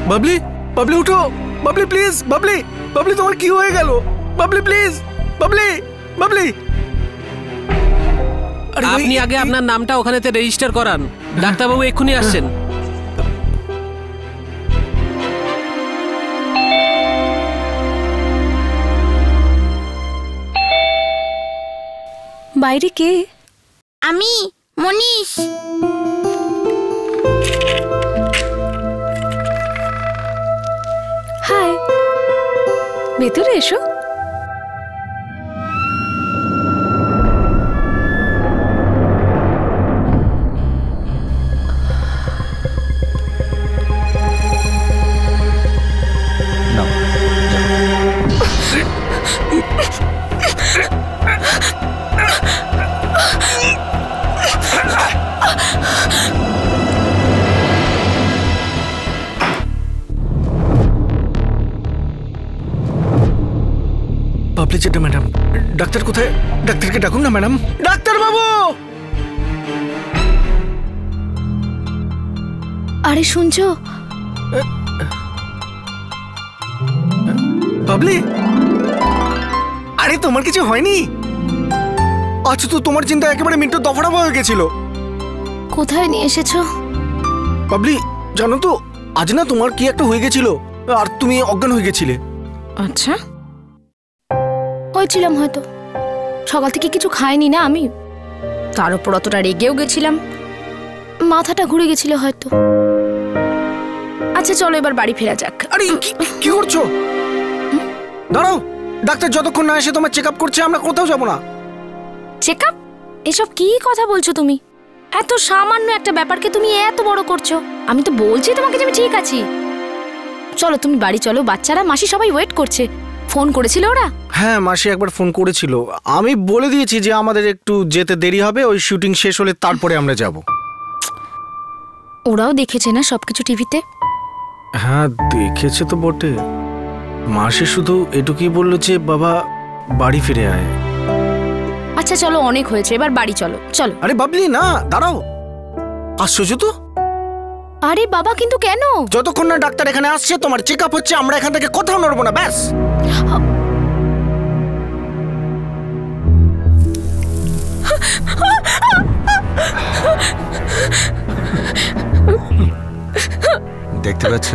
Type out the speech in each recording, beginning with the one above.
বাবলি, বাবলি উঠো, বাবলি প্লিজ, বাবলি, বাবলি তোমার কি হয়ে গেল? বাবলি প্লিজ, বাবলি, বাবলি। আপনি আগে আপনার নামটা ওখানেতে রেজিস্টার করান, ডাক্তারবাবু এক্ষুনি আসছেন। বাইরে কে? আমি মনীষ। হাই, ভেতরে এসো। বাবলি যেটা ম্যাডাম, ডাক্তার কোথায়? ডাক্তারকে ডাকুন না ম্যাডাম। ডাক্তার বাবু! আরে শুনছো? বাবলি, আরে তোমার কিছু হয়নি? আচ্ছা, তো তোমার চিন্তা একেবারে মিন্টু দফাড়া হয়ে গেছিল। কোথায় নিয়ে এসেছো? বাবলি জানো তো, আজ না তোমার কি একটা হয়ে গেছিল আর তুমি অজ্ঞান হয়ে গেছিলে। আচ্ছা, হয়েছিলাম হয়তো। সকাল থেকে কিছু খাইনি না আমি, তার উপর অতটা রেগেও গেছিলাম, মাথাটা ঘুরে গেছিল হয়তো। আচ্ছা চলো এবার বাড়ি ফেরা যাক। আরে কি করছো? দাঁড়াও, ডাক্তার যতক্ষণ না এসে তোমার চেক আপ করছে আমরা কোথাও যাবো না। Check up? এসব কি কথা বলছো তুমি? এত সামান্য একটা ব্যাপারকে তুমি এত বড় করছো। আমি তো বলছি তোমাকে যে আমি ঠিক আছি। চলো তুমি বাড়ি চলো, বাচ্চারা মাসি সবাই ওয়েট করছে। ফোন করেছিল ওরা? হ্যাঁ, মাসি একবার ফোন করেছিল। আমি বলে দিয়েছি যে আমাদের একটু যেতে দেরি হবে, ওই শুটিং শেষ হলে তারপরে আমরা যাব। ওরাও দেখেছে না সবকিছু টিভিতে? হ্যাঁ দেখেছে তো বটে। মাসি শুধু এটুকুই বললো যে বাবা বাড়ি ফিরে আয়। আচ্ছা চলো, অনেক হয়েছে, এবার বাড়ি চলো। চলো। আরে বাবলি না, দাঁড়াও, আশ্চর্য তো। আরে বাবা, কিন্তু কেন? যতক্ষণ না ডাক্তার এখানে আসছে, তোমার চেক আপ হচ্ছে, আমরা এখান থেকে কোথাও নড়বো না, ব্যাস। দেখতে পাচ্ছ?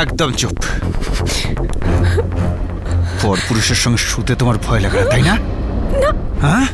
একদম চুপ। পরপুরুষের সঙ্গে শুতে তোমার ভয় লাগে না, তাই না? হ্যাঁ,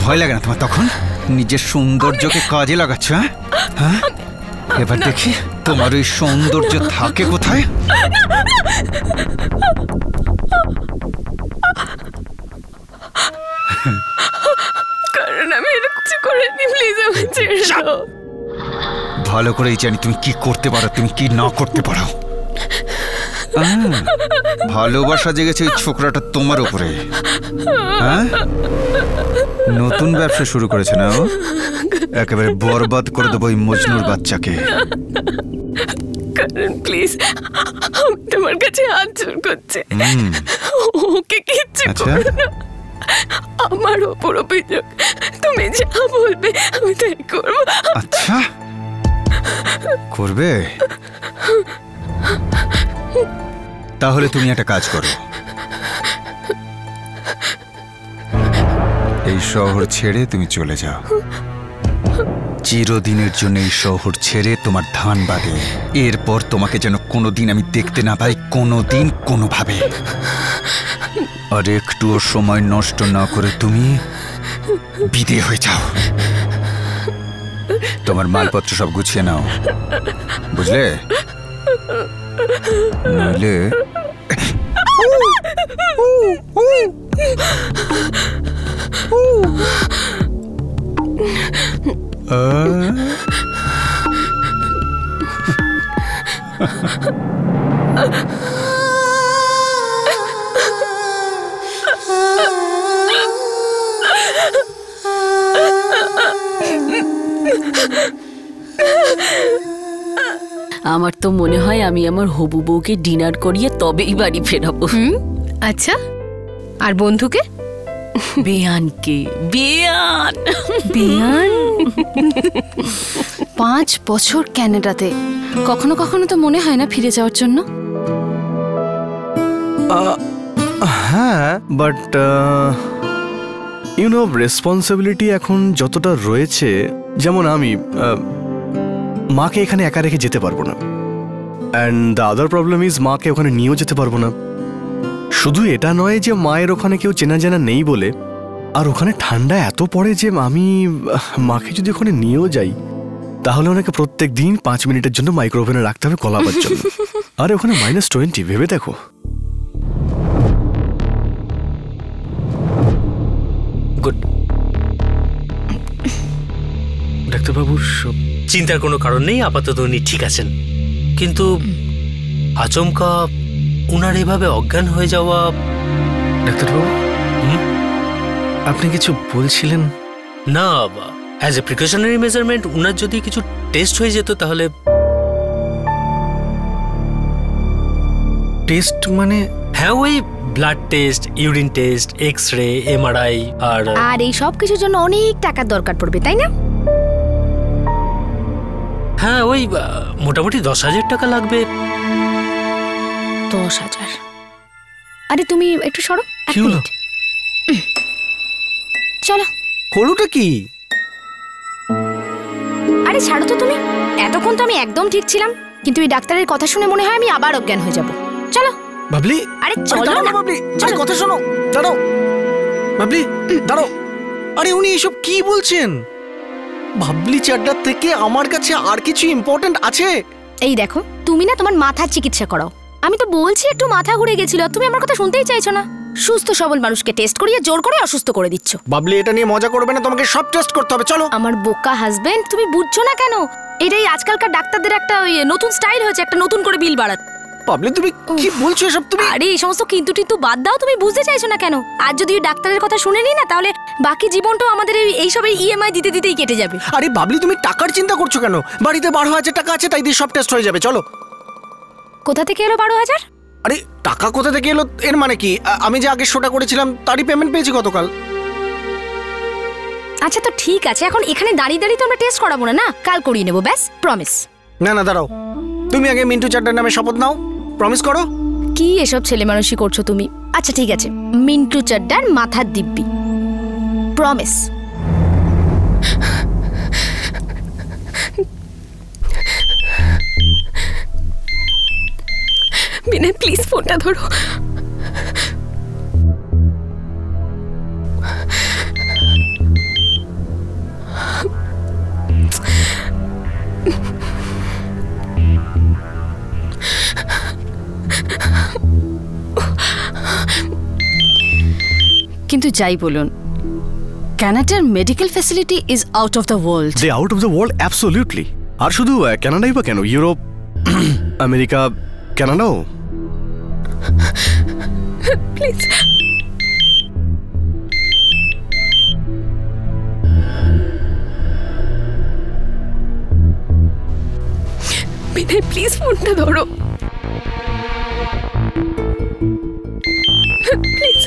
ভয় লাগে না তোমার তখন? নিজের সৌন্দর্যকে কাজে লাগাচ্ছ? হ্যাঁ, এবার দেখি তোমার ওই সৌন্দর্য থাকে কোথায়। কারণ আমি এটা কিছু করিনি, প্লিজ আমাকে ছেড়ে দাও। ভালো করেই জানি তুমি কি করতে পারো, তুমি কি না করতে পারো। ভালোবাসা জেগেছে এই ছোকরাটা তোমার উপরে। হ্যাঁ, নতুন ব্যবসা শুরু করেছে না ও? একেবারে বরবাদ করে দেবো এই মজনুর বাচ্চাকে। কারণ প্লিজ, আমি তোমার কাছে হাত জোড় করছি, ওকে কিচ্ছু করো না। আমার ওপর অভিযোগ, তুমি যা বলবে আমি তাই করবো। আচ্ছা করবে? তাহলে তুমি একটা কাজ করো, এই শহর ছেড়ে তুমি চলে যাও। চিরদিনের জন্য এই শহর ছেড়ে তোমার ধানবাদে। এরপর তোমাকে যেন কোনোদিন আমি দেখতে না পাই, কোনোদিন কোনোভাবে। আর একটুও সময় নষ্ট না করে তুমি বিদেয় হয়ে যাও। তোমার মালপত্র সব গুছিয়ে নাও, বুঝলে? নইলে আমার তো মনে হয় আমি আমার হবু বউকে ডিনার করিয়ে তবেই বাড়ি ফেরাবো। আচ্ছা, আর বন্ধুকে? বেয়ানকে। বেয়ান বিয়ান 5 বছর কানাডাতে, কখনো কখনো তো মনে হয় না ফিরে যাওয়ার জন্য। হ্যাঁ, বাট রেসপন্সিবিলিটি এখন যতটা রয়েছে, যেমন আমি মাকে এখানে একা রেখে যেতে পারবো না, and the other problem is মাকে ওখানে নিয়েও যেতে পারবো না। শুধু এটা নয় যে মায়ের ওখানে কেউ চেনা জানা নেই বলে, আর ওখানে ঠান্ডা এত পড়ে যে আমি মাকে যদি ওখানে নিয়েও যাই তাহলে ওনাকে প্রত্যেক দিন 5 মিনিটের জন্য মাইক্রোওভেনে রাখতে হবে গলাবার জন্য। আর ওখানে -20, ভেবে দেখো। গুড। ডাক্তারবাবু, চিন্তার কোনো কারণ নেই, আপাতত উনি ঠিক আছেন। কিন্তু আচমকা উনার এভাবে অজ্ঞান হয়ে যাওয়া। ডাক্তারবাবু, আপনি কিছু বলছিলেন? না, অ্যাজ এ প্রিকশনারি মেজারমেন্ট উনার যদি কিছু টেস্ট হয়ে যেত তাহলে। টেস্ট মানে? হ্যাঁ, ওই blood test, urine test, x-ray, MRI। আর এই সব কিছুর জন্য অনেক টাকার দরকার পড়বে, তাই না? হ্যাঁ, ওই মোটামুটি 10,000 টাকা লাগবে। 10,000? আরে তুমি একটু সরো। কি হলো? চলো। হলোটা কি? আরে ছাড়ো তো তুমি, এতক্ষণ তো আমি একদম ঠিক ছিলাম, কিন্তু এই ডাক্তারের কথা শুনে মনে হয় আমি আবার অজ্ঞান হয়ে যাব। চলো বাবলি। আরে চলো না বাবলি, আরে কথা শোনো, দাঁড়াও বাবলি, দাঁড়াও। আরে উনি এসব কি বলছেন? বাবলি চাড্ডার থেকে আমার কাছে আর কিছু ইম্পর্টেন্ট আছে। এই দেখো, তুমি না তোমার মাথার চিকিৎসা করাও। আমি তো বলছি একটু মাথা ঘুরে গেছিল, তুমি আমার কথা শুনতেই চাইছো না। সুস্থ সবল মানুষকে টেস্ট করিয়ে জোর করে অসুস্থ করে দিচ্ছ। বাবলি, এটা নিয়ে মজা করবে না, তোমাকে সব টেস্ট করতে হবে। চলো। আমার বোকা হাজবেন্ড, তুমি বুঝছো না কেন? এটাই আজকালকার ডাক্তারদের একটা নতুন স্টাইল হয়েছে, একটা নতুন করে বিল বাড়াতে। বাবলি, তুমি কি বলছো এসব? তুমি আরে এই সমস্ত কিন্তু টিন্তু বাদ দাও, তুমি বুঝতে চাইছো না কেন? আর যদি ওই ডাক্তারের কথা শুনে নি না, তাহলে বাকি জীবনটাও আমাদের এইসবের EMI দিতে দিতেই কেটে যাবে। আরে বাবলি, তুমি টাকার চিন্তা করছো কেন? বাড়িতে 12,000 টাকা আছে, তাই দিয়ে সব টেস্ট হয়ে যাবে। চলো। কোথা থেকে এলো 12,000? আরে টাকা কোথা থেকে এলো এর মানে কি? আমি যে আগে শোটা করেছিলাম তারই পেমেন্ট পেয়েছি গতকাল। আচ্ছা তো ঠিক আছে, এখন এখানে দাঁড়িয়ে দাঁড়িয়ে তো আমরা টেস্ট করাবো না, কাল করিয়ে নেবো, ব্যাস, প্রমিস। না না, দাঁড়াও, তুমি আগে মিন্টু চাড্ডার নামে শপথ নাও, প্রমিস করো। কি এসব ছেলে মানুষই করছো তুমি? আচ্ছা ঠিক আছে, মিন্টু চাড্ডার মাথার দিব্যি, প্রমিস। বিনয় প্লিজ ফোনটা ধরো। কিন্তু যাই বলুন, কানাডার medical facility is out of the world. They out of the world, absolutely. আর শুধু কানাডাই বা কেন, ইউরোপ, আমেরিকা, কানাডাও। প্লিজ বিনয় প্লিজ ফোনটা ধরো প্লিজ।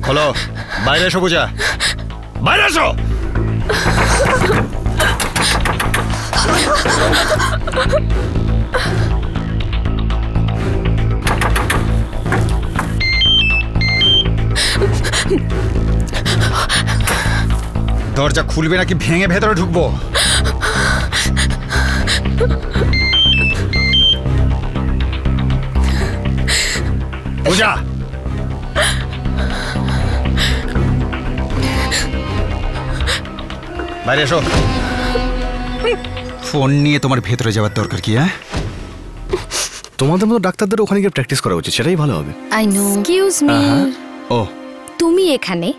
হলো, বাইরে এসো পূজা, বাইরে এসো। দরজা খুলবে নাকি ভেঙে ভেতরে ঢুকবো? পূজা, বাইরে এসো। ফোন নিয়ে তোমার ভেতরে যাওয়ার দরকার কি? হ্যাঁ, তোমাদের মতো ডাক্তারদের ওখানে গিয়ে প্র্যাকটিস করা উচিত, সেটাই ভালো হবে। I know. Excuse me. ও, তুমি এখানে,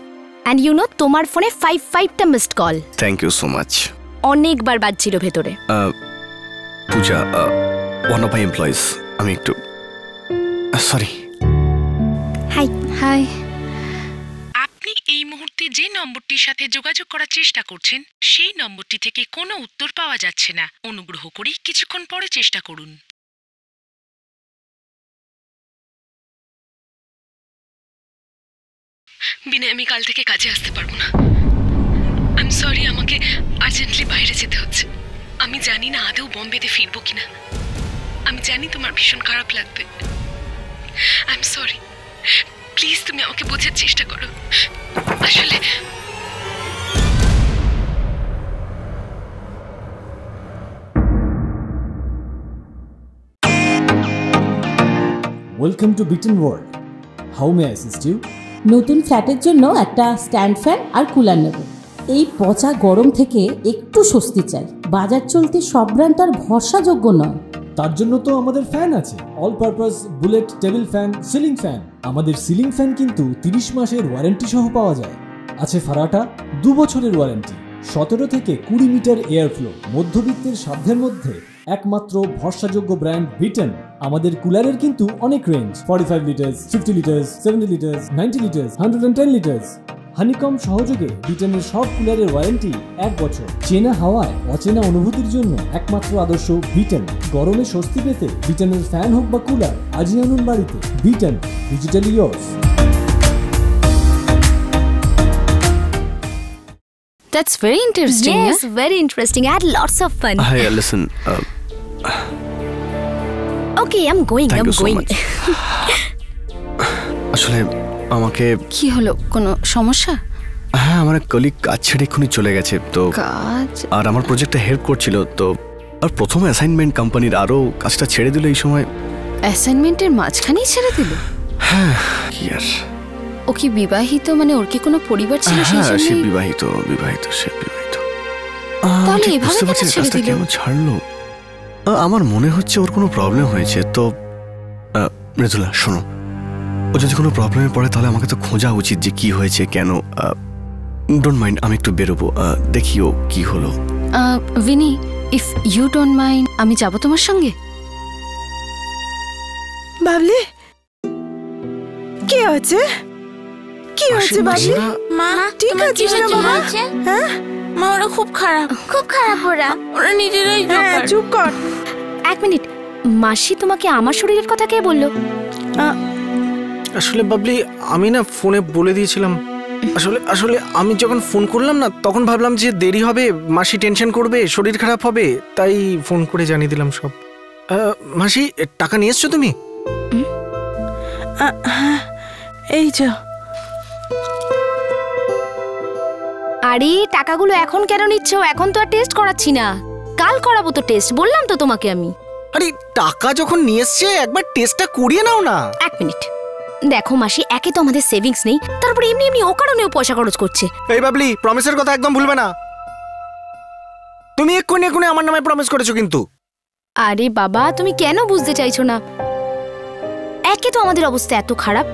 এন্ড ইউ নো তোমার ফোনে 5টা missed call. Thank you so much. অনেকবার বাজছিল ভেতরে। Puja, one of my employees, আমি একটু সরি। High high. আপনি এই মুহূর্তে যে নম্বরটির সাথে যোগাযোগ করার চেষ্টা করছেন সেই নম্বরটি থেকে কোনো উত্তর পাওয়া যাচ্ছে না। অনুগ্রহ করে কিছুক্ষণ পরে চেষ্টা করুন। বিনয়, আমি কাল থেকে কাজে আসতে পারবো না। আই এম সরি, আমাকে আর্জেন্টলি বাইরে যেতে হচ্ছে। আমি জানি না আদৌ বম্বেতে ফিরবো কিনা। আমি জানি তোমার ভীষণ খারাপ লাগবে। আই এম সরি, প্লিজ তুমি আমাকে বোঝার চেষ্টা করো। আসলে welcome to Bitten World. How may I assist you? নতুন ফ্ল্যাটের জন্য একটা স্ট্যান্ড ফ্যান আর কুলার নেব। এই পচা গরম থেকে একটু স্বস্তি চাই। বাজার চলতে সব ব্র্যান্ড আর ভরসাযোগ্য নয়। তার জন্য তো আমাদের ফ্যান আছে, all purpose bullet table fan, ceiling fan. আমাদের সিলিং ফ্যান কিন্তু 30 মাসের ওয়ারেন্টি সহ পাওয়া যায়। আছে ফারাটা 2 বছরের ওয়ারেন্টি, 17 থেকে 20 মিটার এয়ার ফ্লো। মধ্যবিত্তের সাধ্যের মধ্যে একমাত্র ভরসাযোগ্য ব্র্যান্ড বিটেন। আমাদের কুলারের কিন্তু অনেক range, 45 litres, 50 litres, 70 litres, 90 litres, 110 litres. Honeycomb সহযোগে বিটেনের সব কুলারের ওয়ারেন্টি 1 বছর। চেনা হাওয়ায় অচেনা অনুভূতির জন্য একমাত্র আদর্শ বিটেন। গরমে স্বস্তি পেতে বিটেনের ফ্যান হোক বা কুলার, আজই আনুন বাড়িতে। Beaten, digitally yours. That's very interesting. Yes, very interesting. I had lots of fun. Hey, listen. Okay, I'm going. Thank I'm you so going. much. আসলে আমাকে কি হলো? কোনো সমস্যা? হ্যাঁ, আমার কলিগ কাজ ছেড়ে এক্ষুনি চলে গেছে, তো কাজ আর আমার প্রজেক্টে হেল্প করছিল, তো আর প্রথম অ্যাসাইনমেন্ট কোম্পানির, আরও কাজটা ছেড়ে দিল এই সময়। অ্যাসাইনমেন্টের মাঝখানেই ছেড়ে দিল? হ্যাঁ, কি আর। ও কি বিবাহিত? মানে ওর কি কোনো পরিবার ছিল? সেই হ্যাঁ, সে জন্য বিবাহিত। তাহলে এভাবে বুঝতে কেন পারছি ছেড়ে কাজটা দিল? কেন ছাড়লো। আমার মনে হচ্ছে ওর কোনো প্রবলেম হয়েছে। তো মৃদুলা, শোনো, ও যদি কোনো প্রবলেমে পড়ে তাহলে আমাকে তো খোঁজা উচিত যে কি হয়েছে, কেন। ডোন্ট মাইন্ড, আমি একটু বেরোবো, দেখি ও কি হলো। Vini, if you don't mind, আমি যাব তোমার সঙ্গে। বাবলি, কি হয়েছে? কি হয়েছে বাবলি? মা, ঠিক তোমার আছে কিসের জন্য হয়েছে? হ্যাঁ মা, ওরা খুব খারাপ ওরা নিজেরাই হ্যাঁ, জোকার। চুপ কর। 1 মিনিট, মাসি তোমাকে আমার শরীরের কথা কে বললো? আসলে বাবলি, আমি না ফোনে বলে দিয়েছিলাম। আসলে আমি যখন ফোন করলাম না, তখন ভাবলাম যে দেরি হবে, মাসি টেনশন করবে, শরীর খারাপ হবে, তাই ফোন করে জানিয়ে দিলাম সব। মাসি, টাকা নিয়ে এসছো তুমি? এই যে। আরে টাকাগুলো এখন কেন নিচ্ছ? এখন তো আর টেস্ট করাচ্ছি না, কাল করাবো তো টেস্ট, বললাম তো তোমাকে আমি। আরে টাকা যখন নিয়ে এসছে একবার টেস্টটা করিয়ে নাও না। 1 মিনিট, দেখো মাসি, একে তো আমাদের সেভিংস নেই, তারপরে এমনি এমনি ও কারণেও পয়সা খরচ করছে। এই বাবলি, প্রমিসের কথা একদম ভুলবে না। তুমি এক্ষুনি আমার নামে প্রমিস করেছো কিন্তু। আরে বাবা, তুমি কেন বুঝতে চাইছো না? একে তো আমাদের অবস্থা এত খারাপ,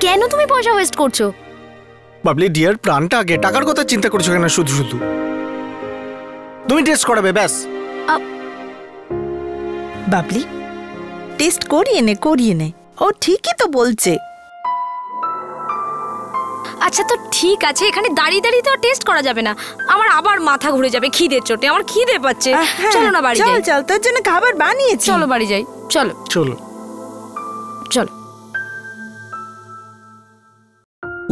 কেন তুমি পয়সা ওয়েস্ট করছো? বাবলি ডিয়ার, প্রাণটা আগে, টাকার কথা চিন্তা করছো কেন শুধু শুধু? তুমি টেস্ট করাবে ব্যাস। বাবলি, টেস্ট করিয়ে নে, ও ঠিকই তো বলছে। আচ্ছা তো ঠিক আছে, এখানে দাঁড়িয়ে দাঁড়িয়ে তো টেস্ট করা যাবে না, আমার আবার মাথা ঘুরে যাবে খিদের চোটে, আমার খিদে পাচ্ছে। চলো না বাড়ি যাই। চল, তোর জন্য খাবার বানিয়েছি। চলো বাড়ি যাই, চলো চলো চলো।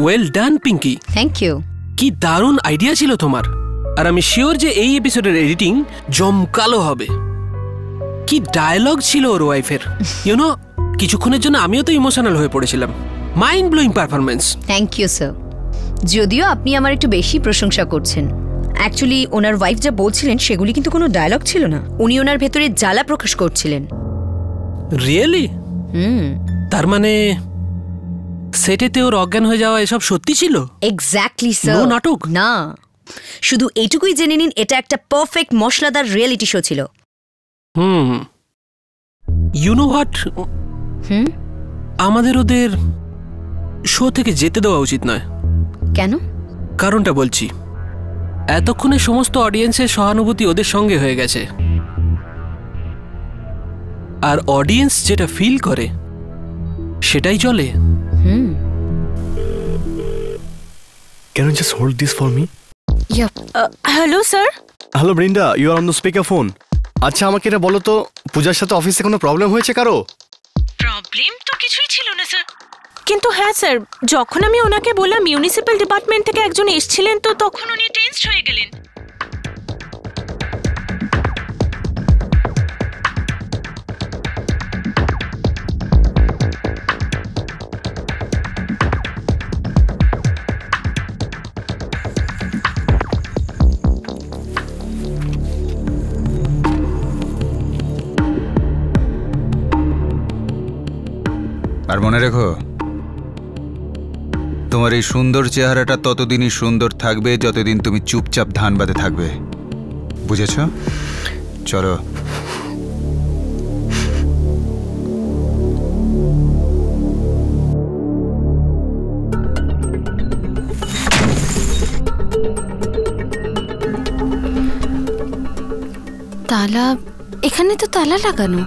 Well done Pinky, thank you. কি দারুণ আইডিয়া ছিল তোমার, আর আমি শিওর যে এই এপিসোডের এডিটিং জমকালো হবে। কি ডায়লগ ছিল ওর ওয়াইফের, ইউনো, কিছুক্ষণের জন্য আমিও তো ইমোশনাল হয়ে পড়েছিলাম। Mind blowing performance. Thank you sir. যদিও আপনি আমার একটু বেশি প্রশংসা করছেন। অ্যাকচুয়ালি ওনার ওয়াইফ যা বলছিলেন সেগুলি কিন্তু কোনো ডায়লগ ছিল না, উনি ওনার ভেতরে জ্বালা প্রকাশ করছিলেন। রিয়েলি? তার মানে সেটেতে ওর অজ্ঞান হয়ে যাওয়া এসব সত্যি ছিল? Exactly sir. নো নাটক না, শুধু এইটুকুই জেনে নিন, এটা একটা পারফেক্ট মশলাদার রিয়েলিটি শো ছিল। ইউ নো হোয়াট, আমাদের ওদের শো থেকে যেতে দেওয়া উচিত নয়। কেন? কারণটা বলছি। এতক্ষণে সমস্ত অডিয়েন্সের সহানুভূতি ওদের সঙ্গে হয়ে গেছে, আর অডিয়েন্স যেটা ফিল করে সেটাই চলে। Can you just hold this for me? Hello sir. Hello Brinda, you are on the speaker phone. আচ্ছা আমাকে এটা বলো তো, পূজার সাথে অফিসে কোনো প্রবলেম হয়েছে কারো? প্রবলেম তো কিছুই ছিল না স্যার, কিন্তু হ্যাঁ স্যার, যখন আমি ওনাকে বললাম মিউনিসিপ্যাল ডিপার্টমেন্ট থেকে একজন এসেছিলেন, তো তখন উনি টেনসড হয়ে গেলেন। আর মনে রেখো, তোমার এই সুন্দর চেহারাটা ততদিনই সুন্দর থাকবে যতদিন তুমি চুপচাপ ধানবাদে থাকবে, বুঝেছ? চলো। তালা, এখানে তো তালা লাগানো।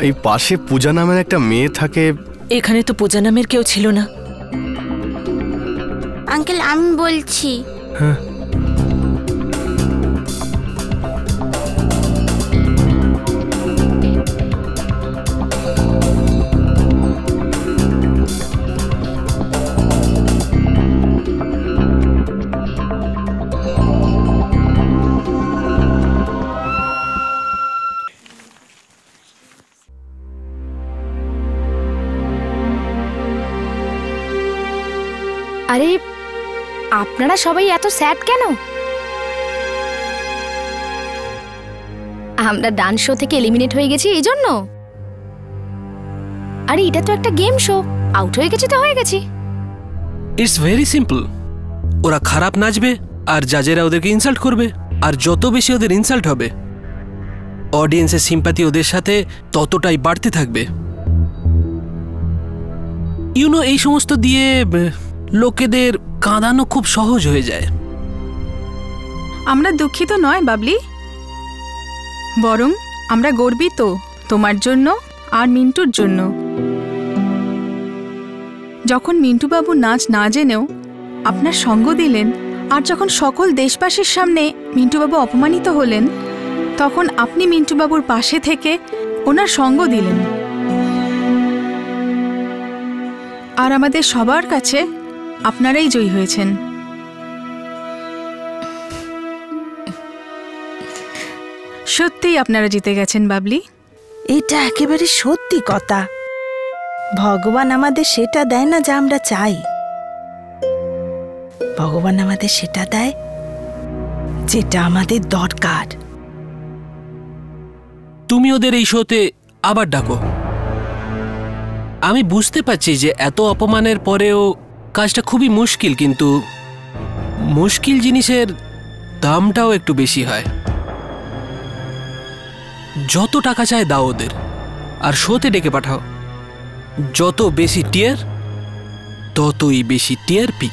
এই পাশে পূজা নামের একটা মেয়ে থাকে। এখানে তো পূজা নামের কেউ ছিল না। আঙ্কেল আমি বলছি। হ্যাঁ, আরে আপনারা সবাই এত স্যাড কেন? আমরা ডান্স শো থেকে এলিমিনেট হয়ে গেছি এই জন্য? আরে এটা তো একটা গেম শো, আউট হয়ে গেছি তো হয়ে গেছি। It's very simple. ওরা খারাপ নাচবে আর জাজেরা ওদেরকে ইনসাল্ট করবে, আর যত বেশি ওদের ইনসাল্ট হবে অডিয়েন্সের সিম্প্যাথি ওদের সাথে ততটাই বাড়তে থাকবে। ইউনো, এই সমস্ত দিয়ে লোকেদের কাঁদানো খুব সহজ হয়ে যায়। আমরা দুঃখিত নয় বাবলি, বরং আমরা গর্বিত তোমার জন্য আর মিন্টুর জন্য। যখন মিন্টুবাবু নাচ না জেনেও আপনার সঙ্গ দিলেন, আর যখন সকল দেশবাসীর সামনে মিন্টুবাবু অপমানিত হলেন, তখন আপনি মিন্টুবাবুর পাশে থেকে ওনার সঙ্গ দিলেন। আর আমাদের সবার কাছে আপনারাই জয়ী হয়েছেন। সত্যিই আপনারা জিতে গেছেন বাবলি। এটা একেবারে সত্যি কথা। ভগবান আমাদের সেটা দেয় না যা আমরা চাই, ভগবান আমাদের সেটা দেয় যেটা আমাদের দরকার। তুমি ওদের এই শোতে আবার ডাকো। আমি বুঝতে পারছি যে এত অপমানের পরেও কাজটা খুবই মুশকিল, কিন্তু মুশকিল জিনিসের দামটাও একটু বেশি হয়। যত টাকা চায় দাও ওদের, আর শোতে ডেকে পাঠাও। যত বেশি টিয়ার ততই বেশি টিআরপি।